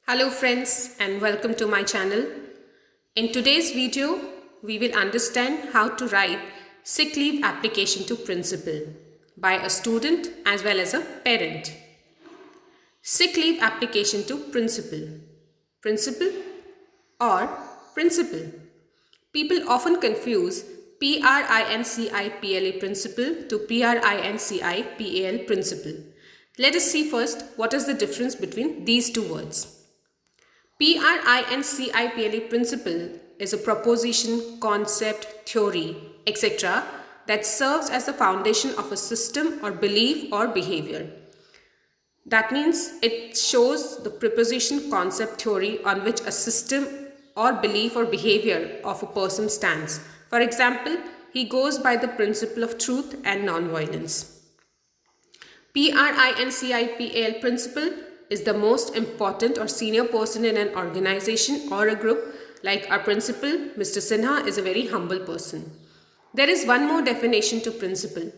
Hello friends and welcome to my channel. In today's video, we will understand how to write sick leave application to principal by a student as well as a parent. Sick leave application to principal. Principal or principal. People often confuse PRINCIPLA principal to PRINCIPAL principal. Let us see first what is the difference between these two words. PRINCIPLA principle is a proposition, concept, theory, etc. that serves as the foundation of a system or belief or behavior. That means it shows the proposition, concept, theory on which a system or belief or behavior of a person stands. For example, he goes by the principle of truth and non-violence. PRINCIPAL principle is the most important or senior person in an organization or a group. Like our principal, Mr. Sinha, is a very humble person. There is one more definition to principal,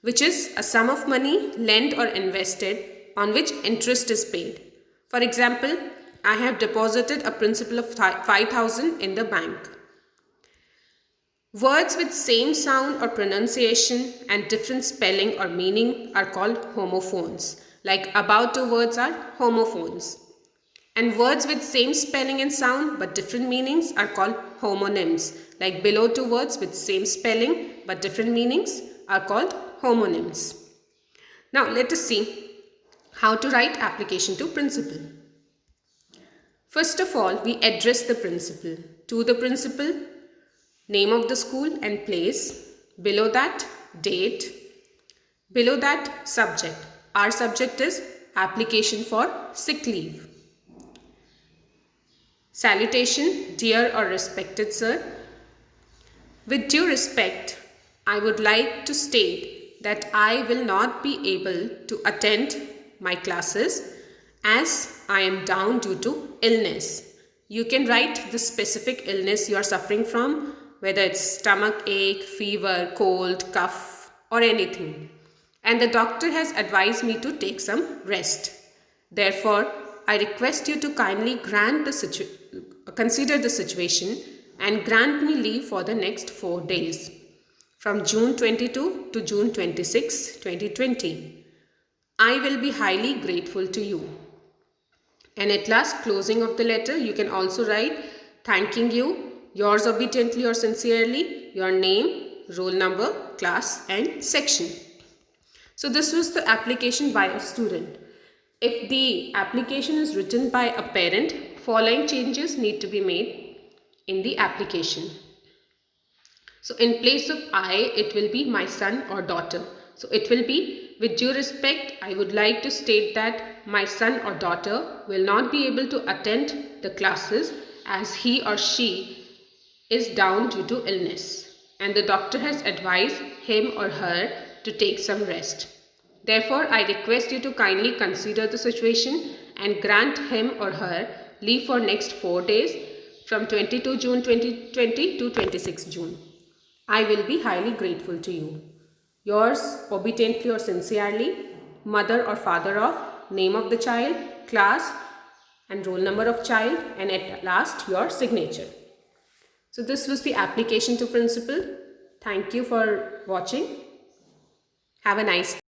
which is a sum of money lent or invested on which interest is paid. For example, I have deposited a principal of 5,000 in the bank. Words with same sound or pronunciation and different spelling or meaning are called homophones. Like about two words are homophones. And words with same spelling and sound but different meanings are called homonyms. Like below two words with same spelling but different meanings are called homonyms. Now let us see how to write application to principal. First of all, we address the principal. To the principal, name of the school and place. Below that, date. Below that, subject. Our subject is application for sick leave. Salutation, dear or respected sir. With due respect, I would like to state that I will not be able to attend my classes as I am down due to illness. You can write the specific illness you are suffering from, whether it's stomach ache, fever, cold, cough or anything. And the doctor has advised me to take some rest. Therefore, I request you to kindly consider the situation and grant me leave for the next 4 days from June 22 to June 26, 2020. I will be highly grateful to you. And at last, closing of the letter, you can also write thanking you, yours obediently or sincerely, your name, roll number, class and section. So this was the application by a student. If the application is written by a parent, following changes need to be made in the application. So in place of I, it will be my son or daughter. So it will be, with due respect, I would like to state that my son or daughter will not be able to attend the classes as he or she is down due to illness. And the doctor has advised him or her to take some rest. Therefore, I request you to kindly consider the situation and grant him or her leave for next 4 days from 22 June 2020 to 26 June. I will be highly grateful to you. Yours obediently or sincerely, mother or father of, name of the child, class and roll number of child, and at last your signature. So this was the application to principal. Thank you for watching. Have a nice day.